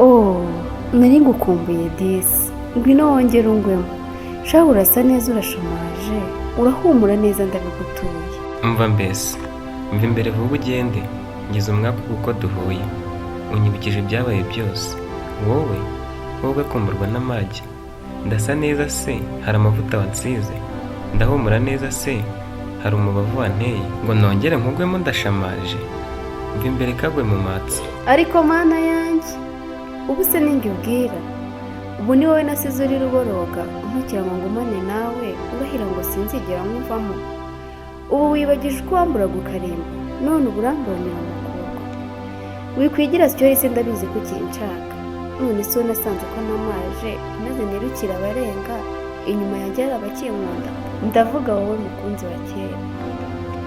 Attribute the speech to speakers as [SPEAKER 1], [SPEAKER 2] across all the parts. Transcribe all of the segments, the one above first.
[SPEAKER 1] Oh, nari ngukumbuye disi. Ngwino wongere ungwemo. Shaho urasa neza, urashamaje, urahumura neza, ndabigutuye.
[SPEAKER 2] Umva mbese, mva imbere vuba ugende, ngize umwaka kuko duhuye. Unyibukije ibyabaye byose. Wowe kumburwa n'amagi. Ndasa neza se, hari amavuta wansize. Ndahumura neza se, hari umubavu wanteye. Ngo nongere nkugwemo ndashamaje. Mva imbere kagwe mu matsi.
[SPEAKER 1] Ariko mana yanjye, ubu se ninjye ubwira. Ubu ni wowe nasize uri ruboroga, umpakira ngo ngumane nawe, urahira ngo sinzigera nkumvamo. Ubu wibagije uko wamburaga ukarimba, none ubu urambonera umukobwa. Wikwigira sicyo hise ndabizi ko ukinshaka. None so nasanze ko namaje, maze nirukira abarenga, inyuma yanjye hari abakinkunda. Ndavuga wowe mukunzi wa kera.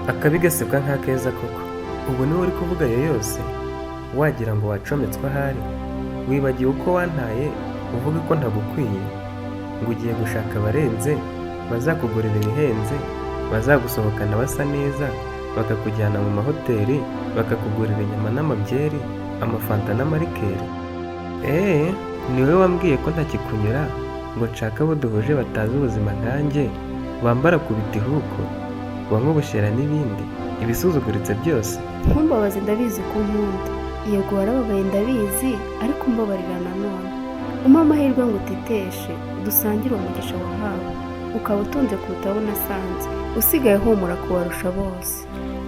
[SPEAKER 2] Akabi gasebwa nk'akeza koko. Ubu niwe uri kuvuga ayo yose, wagira ngo wacometswe ahari. Wibagiwe uko wantaye, uvuga ko ntagukwiye, ngo ugiye gushaka abarenze, bazakugurira ibihenze, bazagusohokana basa neza, bakakujyana mu mahoteli, bakakugurira inyama n'amabyeri, amafanta n'amarikeri. Niwe wambwiye ko ntakikunyura, ngo nshaka abo duhuje batazi ubuzima nkanjye, bambara ku bitihuko, banywa ubushera n'ibindi, ibisuzuguritse byose.
[SPEAKER 1] Ntumbabaze, ndabizi ko unkunda. Yego warababaye ndabizi, ariko umbabarira nanone. Umpa amahirwe ngo uteteshe, dusangire umugisha wahawe, ukaba utunze kuruta abo nasanze, usigaye humura kubarusha bose.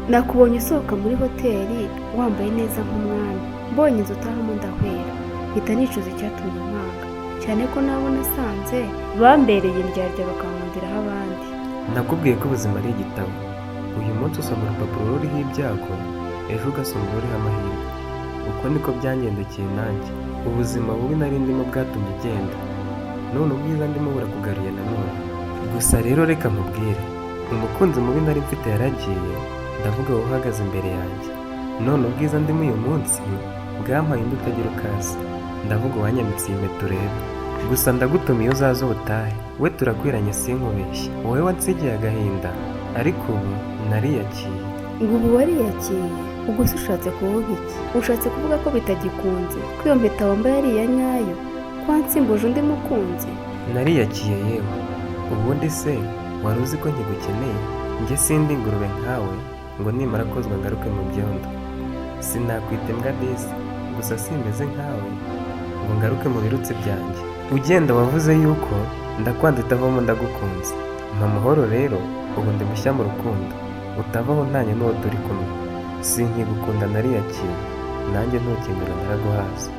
[SPEAKER 1] Nakubonye usohoka muri hoteli, wambaye neza nk'umwami, mbonye inzu utahamo ndahwera, mpita nicuza icyatumye nkwanga, cyane ko nabo nasanze bambereye indyarya bakankundiraho abandi.
[SPEAKER 2] Nakubwiye ko ubuzima ari igitabo. Uyu munsi usoma urupapuro ruriho ibyago, ejo ugasoma ruriho amahirwe. Uko niko byangendekeye nanjye. Ubuzima bubi nari ndimo bwatumye ugenda, none ubwiza ndimo burakugaruye nanone. Gusa rero reka nkubwire, umukunzi mubi nari mfite yaragiye, ndavuga wowe uhagaze imbere yanjye. None ubwiza ndimo uyu munsi bwampaye undi utagira ukazi, ndavuga uwanyamitse iyi mpeta urebe. Gusa ndagutumiye uzaze ubutahe, we turakwiranye sinkubeshye. Wowe wansigiye agahinda, ariko ubu nariyakiye.
[SPEAKER 1] Ngo ubu wariyakiye? Ubwo se ushatse kuvuga iki? Ushatse kuvuga ko bitagikunze, ko iyo mpeta wambaye ari iya nyayo, ko wansimbuje undi mukunzi?
[SPEAKER 2] Nariyakiye yewe. Ubundi se wari uzi ko nkigukeneye? Njye sindi ingurube nkawe, ngo nimara kozwa ngaruke mu byondo. Sinakwita imbwa disi, gusa simeze nkawe ngo ngaruke mu birutsi byanjye. Ugenda wavuze yuko ndakwanda utavamo ndagukunze. Mpa amahoro rero, ubu ndi mushya mu rukundo, utavaho ntanye n'uwo turi kumwe. Sinkigukunda nariyakiye, nanjye ntukemera naraguhaza.